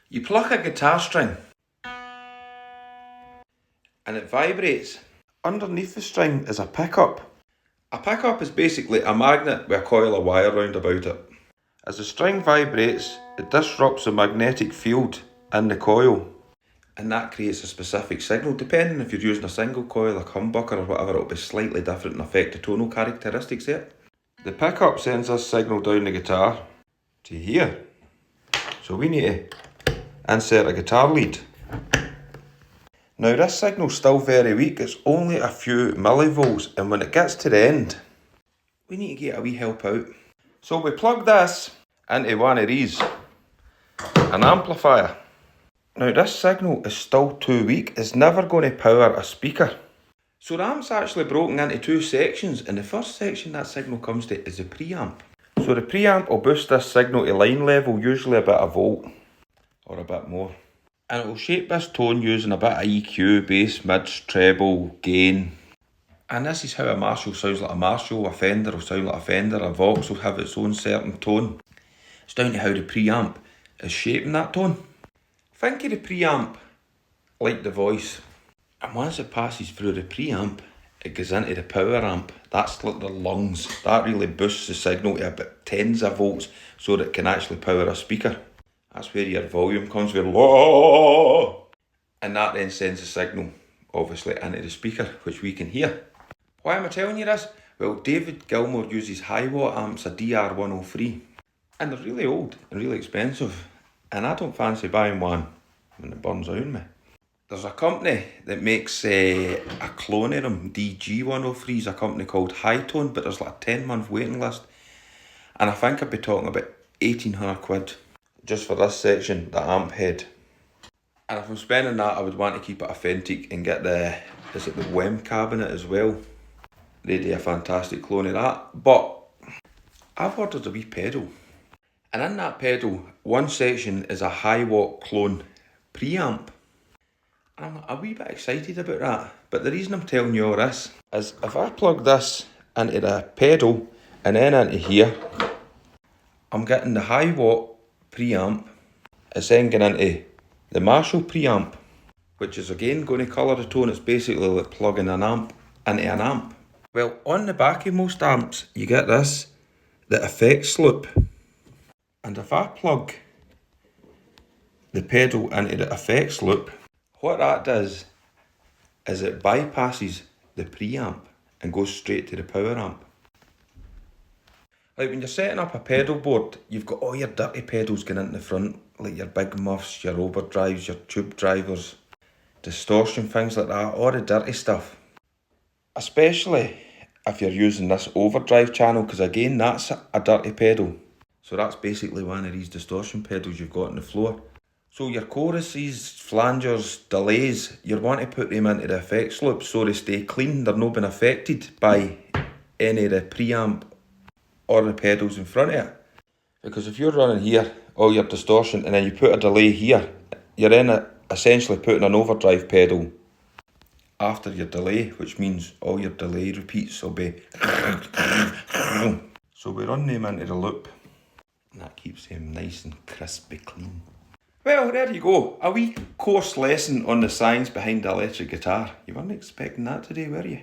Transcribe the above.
You pluck a guitar string and it vibrates. Underneath the string is a pickup. A pickup is basically a magnet with a coil of wire round about it. As the string vibrates, it disrupts the magnetic field in the coil, and that creates a specific signal. Depending if you're using a single coil, a humbucker or whatever, it'll be slightly different and affect the tonal characteristics there. The pickup sends this signal down the guitar to here. So we need to insert a guitar lead. Now this signal's still very weak, it's only a few millivolts, and when it gets to the end, we need to get a wee help out. So we plug this into one of these, an amplifier. Now this signal is still too weak, it's never going to power a speaker. So the amp's actually broken into two sections, and the first section that signal comes to is the preamp. So the preamp will boost this signal to line level, usually about a volt or a bit more. And it will shape this tone using a bit of EQ, bass, mids, treble, gain. And this is how a Marshall sounds like a Marshall, a Fender will sound like a Fender, a Vox will have its own certain tone. It's down to how the preamp is shaping that tone. Think of the preamp like the voice. And once it passes through the preamp, it goes into the power amp. That's like the lungs. That really boosts the signal to about tens of volts so that it can actually power a speaker. That's where your volume comes with low. And that then sends the signal, obviously, into the speaker, which we can hear. Why am I telling you this? Well, David Gilmour uses high watt amps, a DR103. And they're really old and really expensive. And I don't fancy buying one when it burns out on me. There's a company that makes a clone of them, DG103 is a company called Hightone, but there's like a 10-month waiting list. And I think I'd be talking about 1,800 quid just for this section, the amp head. And if I'm spending that, I would want to keep it authentic and get the WEM cabinet as well. They do a fantastic clone of that. But I've ordered a wee pedal. And in that pedal, one section is a high watt clone preamp. I'm a wee bit excited about that. But the reason I'm telling you all this is if I plug this into the pedal and then into here, I'm getting the high watt preamp. It's then going into the Marshall preamp, which is again going to colour the tone. It's basically like plugging an amp into an amp. Well, on the back of most amps, you get this, the effects loop. And if I plug the pedal into the effects loop, what that does is it bypasses the preamp and goes straight to the power amp. Like when you're setting up a pedal board, you've got all your dirty pedals going into the front, like your big muffs, your overdrives, your tube drivers, distortion, things like that, all the dirty stuff. Especially if you're using this overdrive channel, because again, that's a dirty pedal. So that's basically one of these distortion pedals you've got on the floor. So your choruses, flangers, delays, you want to put them into the effects loop so they stay clean, they're not being affected by any of the preamp or the pedals in front of it. Because if you're running here, all your distortion, and then you put a delay here, you're then essentially putting an overdrive pedal after your delay, which means all your delay repeats will be so we run them into the loop, and that keeps them nice and crispy clean. Well, there you go, a wee course lesson on the science behind the electric guitar. You weren't expecting that today, were you?